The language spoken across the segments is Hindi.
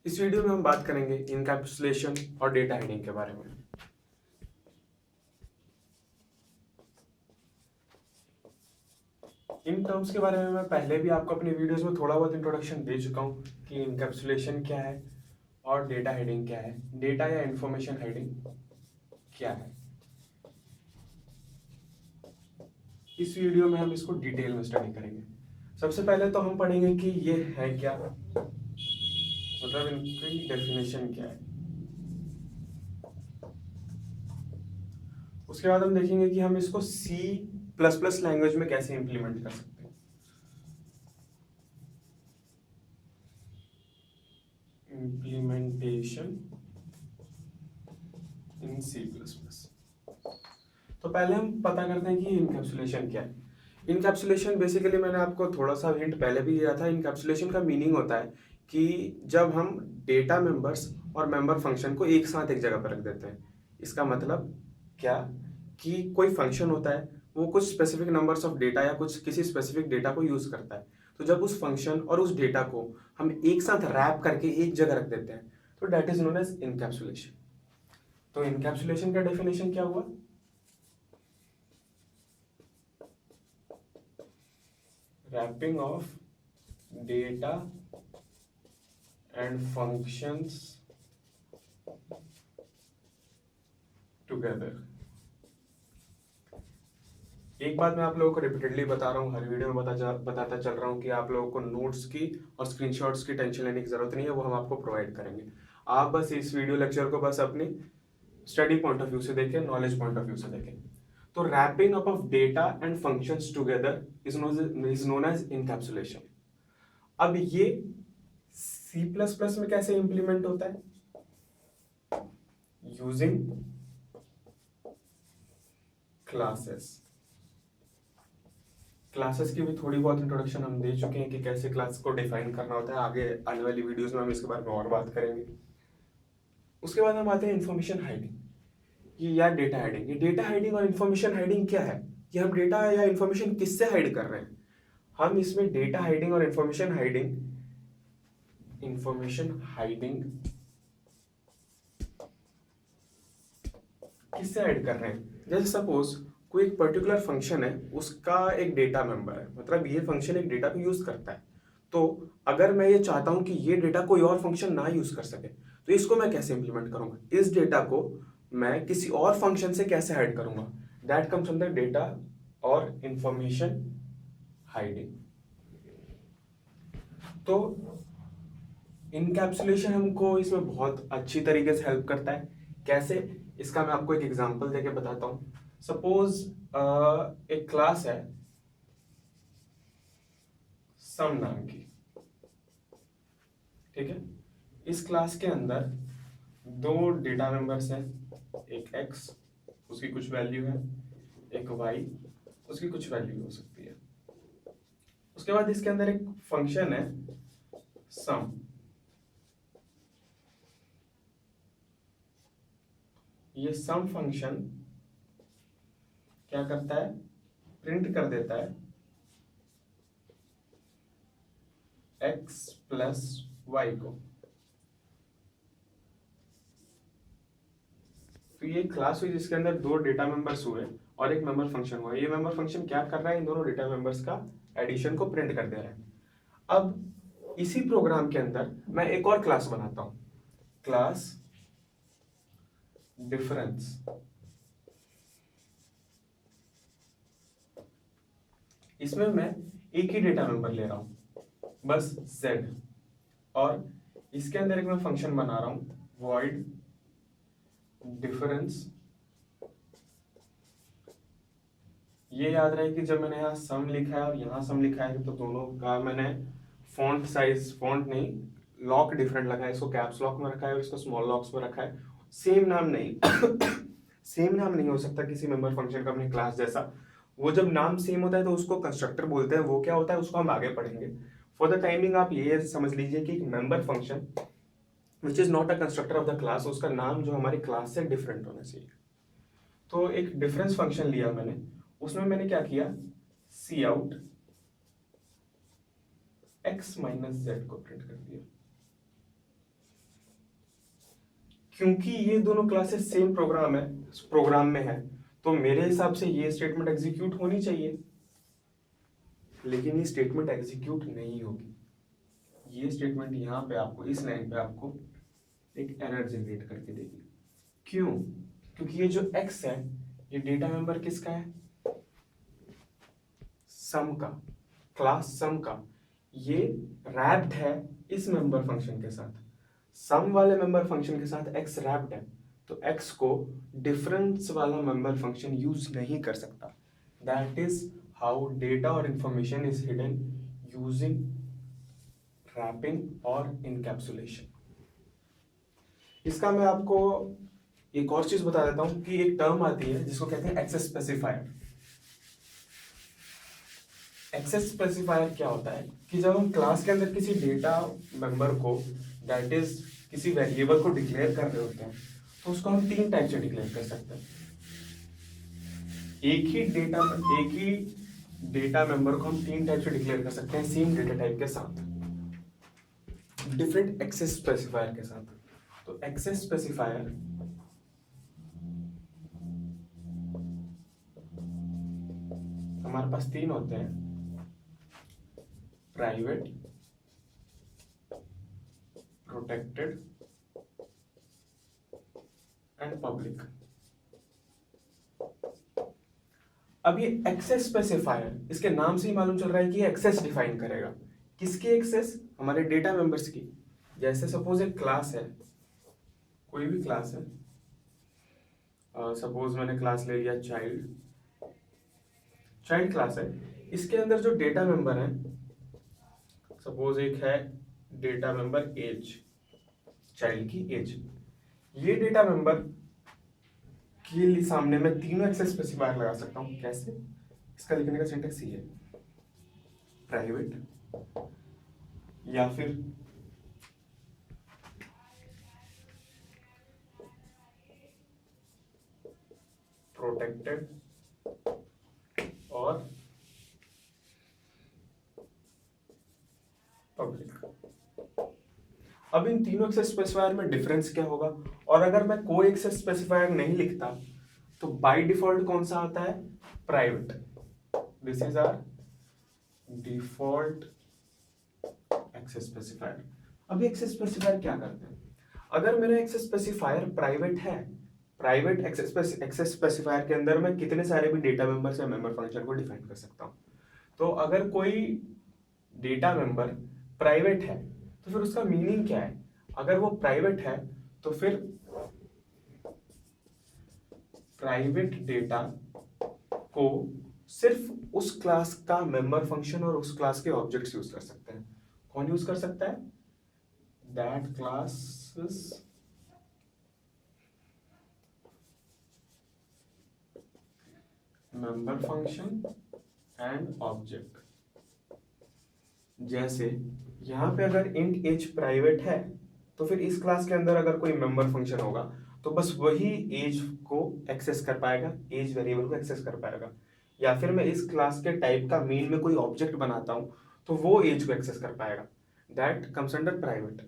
इस वीडियो में हम बात करेंगे इनकैप्सुलेशन और डेटा हाइडिंग के बारे में। इन टर्म्स के बारे में मैं पहले भी आपको अपने वीडियोस में थोड़ा बहुत इंट्रोडक्शन दे चुका हूँ कि इनकैप्सुलेशन क्या है और डेटा हाइडिंग क्या है, डेटा या इंफॉर्मेशन हाइडिंग क्या है। इस वीडियो में हम इसको डिटेल में स्टडी करेंगे। सबसे पहले तो हम पढ़ेंगे कि ये है क्या, मतलब इनकी डेफिनेशन क्या है। उसके बाद हम देखेंगे कि हम इसको C++ लैंग्वेज में कैसे इंप्लीमेंट कर सकते हैं। इम्प्लीमेंटेशन इन C++। तो पहले हम पता करते हैं कि इनकैप्सुलेशन क्या है। इनकैप्सुलेशन बेसिकली मैंने आपको थोड़ा सा हिंट पहले भी दिया था। इनकैप्सुलेशन का मीनिंग होता है कि जब हम डेटा मेंबर्स और मेंबर फंक्शन को एक साथ एक जगह पर रख देते हैं। इसका मतलब क्या कि कोई फंक्शन होता है, वो कुछ स्पेसिफिक नंबर्स ऑफ डेटा या कुछ किसी स्पेसिफिक डेटा को यूज करता है। तो जब उस फंक्शन और उस डेटा को हम एक साथ रैप करके एक जगह रख देते हैं तो that is known as encapsulation. तो इनकैप्सुलेशन का डेफिनेशन क्या हुआ? Wrapping of data and functions together। एक बात मैं आप लोगों को रिपीटेडली बता रहा हूँ, हर वीडियो में बताता चल रहा हूँ कि आप लोगों को नोट्स की और स्क्रीनशॉट्स की टेंशन लेने की जरूरत नहीं है, वो हम आपको प्रोवाइड करेंगे। आप बस इस वीडियो लेक्चर को बस अपनी स्टडी पॉइंट ऑफ व्यू से देखें, नॉलेज पॉइंट ऑफ व्यू से देखें। तो wrapping up of data and functions together is known as encapsulation. अब ये C++ में कैसे इंप्लीमेंट होता है? Using classes. क्लासेस की भी थोड़ी बहुत इंट्रोडक्शन हम दे चुके हैं कि कैसे क्लास को डिफाइन करना होता है। आगे आने वाली वीडियोस में हम इसके बारे में और बात करेंगे। उसके बाद हम आते हैं इंफॉर्मेशन हाइडिंग या डेटा हाइडिंग। ये डेटा हाइडिंग और इंफॉर्मेशन हाइडिंग क्या है कि हम डेटा या इंफॉर्मेशन किससे हाइड कर रहे हैं। हम इसमें डेटा हाइडिंग और इंफॉर्मेशन हाइडिंग किससे ऐड कर रहे हैं। जैसे सपोज कोई एक पर्टिकुलर फंक्शन है, उसका एक डेटा मेंबर है, मतलब ये फंक्शन एक डेटा को यूज करता है। तो अगर मैं ये चाहता हूं कि ये डेटा कोई और फंक्शन ना यूज कर सके, तो इसको मैं कैसे इंप्लीमेंट करूंगा, इस डेटा को मैं किसी और फंक्शन से कैसे हाइड करूंगा। दैट कम्स अंडर डेटा और इंफॉर्मेशन हाइडिंग। तो इनकैप्सुलेशन हमको इसमें बहुत अच्छी तरीके से हेल्प करता है। कैसे, इसका मैं आपको एक एग्जांपल देके बताता हूं। सपोज एक क्लास है सम नाम की, ठीक है। इस क्लास के अंदर दो डेटा मेंबर्स हैं, एक x उसकी कुछ वैल्यू है, एक y उसकी कुछ वैल्यू हो सकती है। उसके बाद इसके अंदर एक फंक्शन है सम। ये सम फंक्शन क्या करता है, प्रिंट कर देता है x प्लस वाई को। तो ये क्लास हुई जिसके अंदर दो डेटा मेंबर्स हुए और एक मेंबर फंक्शन हुआ। ये मेंबर फंक्शन क्या कर रहा है, इन दोनों डेटा मेंबर्स का एडिशन को प्रिंट कर दे रहा है। अब इसी प्रोग्राम के अंदर मैं एक और क्लास बनाता हूं, क्लास डिफरेंस। इसमें मैं एक ही डेटा मेंबर ले रहा हूं, बस z, और इसके अंदर एक मैं फंक्शन बना रहा हूं void डिफरेंस। ये याद रहे कि जब मैंने यहाँ सम लिखा है और यहाँ सम लिखा है तो दोनों का मैंने फॉन्ट साइज, फॉन्ट नहीं, लॉक डिफरेंट लगा है। इसको कैप्स लॉक में रखा है और इसको स्मॉल लॉक्स में रखा है। सेम नाम नहीं सेम नाम नहीं हो सकता किसी मेंबर फंक्शन का अपनी क्लास जैसा। वो जब नाम सेम होता है तो उसको कंस्ट्रक्टर बोलते हैं। वो क्या होता है उसको हम आगे पढ़ेंगे। फॉर द टाइमिंग आप ये समझ लीजिए कि member function which is not a constructor of the class, उसका नाम जो हमारी क्लास से डिफरेंट होना चाहिए। तो एक डिफरेंस फंक्शन लिया मैंने, उसमें मैंने क्या किया, सी आउट x माइनस जेड को प्रिंट कर दिया। क्योंकि ये दोनों क्लासेस सेम प्रोग्राम में है, तो मेरे हिसाब से ये स्टेटमेंट एग्जीक्यूट होनी चाहिए, लेकिन ये स्टेटमेंट एग्जीक्यूट नहीं होगी। ये स्टेटमेंट यहाँ पे आपको, इस लाइन पे आपको एक एरर जनरेट करके देगी। क्यों? क्योंकि ये जो x है, ये डेटा मेंबर किसका है? सम का, क्लास सम का। ये रैप्ड है इस मेंबर फंक्शन के साथ, सम वाले मेंबर फंक्शन के साथ x रैप्ड है, तो x को डिफरेंस वाला मेंबर फंक्शन यूज नहीं कर सकता। दैट इज हाउ डेटा और information is hidden using wrapping और इनकैप्सुलेशन। इसका मैं आपको एक और चीज बता देता हूं कि एक टर्म आती है जिसको कहते हैं एक्सेस स्पेसिफायर। एक्सेस स्पेसिफायर क्या होता है कि जब हम क्लास के अंदर किसी डेटा मेंबर को, दैट इज किसी वेरिएबल को डिक्लेयर कर रहे होते हैं, तो उसको हम तीन टाइप से डिक्लेयर कर सकते हैं। एक ही डेटा मेंबर को हम तीन टाइप से डिक्लेयर कर सकते हैं सेम डेटा टाइप के साथ, डिफरेंट एक्सेस स्पेसिफायर के साथ। तो एक्सेस स्पेसिफायर हमारे पास तीन होते हैं, प्राइवेट, प्रोटेक्टेड एंड पब्लिक। अब ये एक्सेस स्पेसिफायर, इसके नाम से ही मालूम चल रहा है कि ये एक्सेस डिफाइन करेगा। किसकी एक्सेस? हमारे डेटा मेंबर्स की। जैसे सपोज एक क्लास है, कोई भी क्लास है, सपोज मैंने क्लास ले लिया चाइल्ड क्लास है। इसके अंदर जो डेटा मेंबर है, सपोज एक है डेटा मेंबर एज, चाइल्ड की एज। ये डेटा मेंबर के सामने मैं तीनों एक्सेस स्पेसिफायर लगा सकता हूं। कैसे? इसका लिखने का सिंटेक्स ये है, प्राइवेट या फिर प्रोटेक्टेड और पब्लिक। अब इन तीनों एक्सेस स्पेसिफायर में डिफरेंस क्या होगा? और अगर मैं कोई एक्सेस स्पेसिफायर नहीं लिखता तो बाय डिफॉल्ट कौन सा आता है? Private. This is our default access specifier. अब एक्सेस स्पेसिफायर क्या करते हैं? अगर मेरा एक्सेस स्पेसिफायर प्राइवेट है, प्राइवेट एक्सेस स्पेसिफायर के अंदर मैं कितने सारे भी डेटा मेंबर या मेंबर फंक्शन को डिफाइन कर सकता हूं। तो अगर कोई डेटा मेंबर प्राइवेट है तो फिर उसका मीनिंग क्या है? अगर वो प्राइवेट है तो फिर प्राइवेट डेटा को सिर्फ उस क्लास का मेंबर फंक्शन और उस क्लास के ऑब्जेक्ट्स यूज कर सकते हैं। कौन यूज कर सकता है? That classes member function and object. जैसे यहां पे अगर इंट एज प्राइवेट है तो फिर इस क्लास के अंदर अगर कोई मेंबर फंक्शन होगा तो बस वही एज को एक्सेस कर पाएगा, एज वेरिएबल को एक्सेस कर पाएगा। या फिर मैं इस क्लास के टाइप का मेन में कोई ऑब्जेक्ट बनाता हूं तो वो एज को एक्सेस कर पाएगा। That comes under private.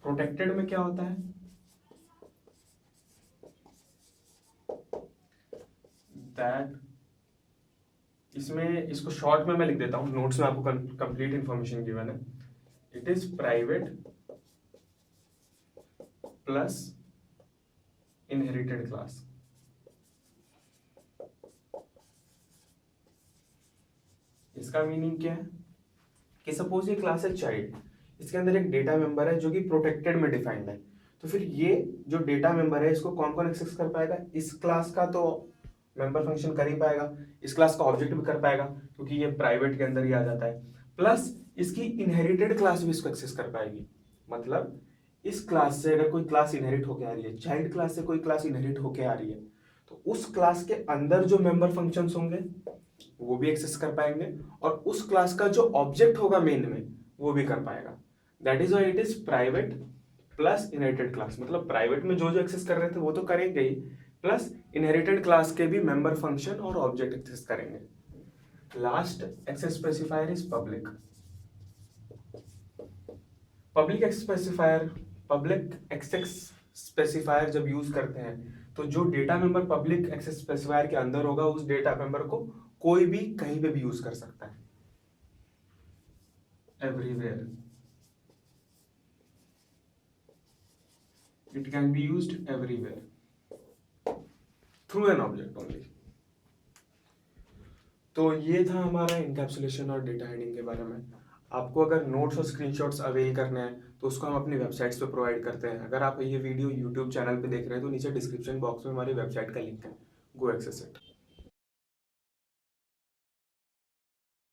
Protected में क्या होता है? दैट, इसमें इसको शॉर्ट में मैं लिख देता हूं, नोट्स में आपको कंप्लीट इंफॉर्मेशन गिवन है। It is private plus inherited class. इसका मीनिंग क्या है कि सपोज ये क्लास है चाइल्ड, इसके अंदर एक डेटा मेंबर है जो कि प्रोटेक्टेड में डिफाइंड है, तो फिर ये जो डेटा मेंबर है इसको कौन कौन एक्सेस कर पाएगा? इस क्लास का तो मेंबर फंक्शन कर ही पाएगा, इस क्लास का ऑब्जेक्ट भी कर पाएगा क्योंकि ये प्राइवेट के अंदर ही आ जाता है, प्लस इसकी इनहेरिटेड क्लास भी इसको एक्सेस कर पाएगी। मतलब इस क्लास से अगर कोई क्लास इनहेरिट होके आ रही है, चाइल्ड क्लास से कोई क्लास इनहेरिट होके आ रही है, तो उस क्लास के अंदर जो मेंबर फंक्शंस होंगे वो भी एक्सेस कर पाएंगे और उस क्लास का जो ऑब्जेक्ट होगा मेन में वो भी कर पाएगा। That is why it is private plus inherited class. मतलब प्राइवेट में जो जो एक्सेस कर रहे थे वो तो करेंगे ही, प्लस इनहेरिटेड क्लास के भी मेंबर फंक्शन और ऑब्जेक्ट एक्सेस करेंगे। Last access specifier is public. Public access specifier, public access specifier जब यूज करते हैं तो जो data member public access specifier के अंदर होगा उस डेटा मेंबर को कोई भी कहीं पे भी यूज कर सकता है, everywhere it can be used everywhere through an object only. तो ये था हमारा इनकैप्सुलेशन और डेटा हाइडिंग के बारे में। आपको अगर नोट्स और स्क्रीनशॉट्स अवेल करने हैं तो उसको हम अपनी वेबसाइट्स पे प्रोवाइड करते हैं। अगर आप ये वीडियो यूट्यूब चैनल पे देख रहे हैं तो नीचे डिस्क्रिप्शन बॉक्स में हमारी वेबसाइट का लिंक है, गो एक्सेस इट।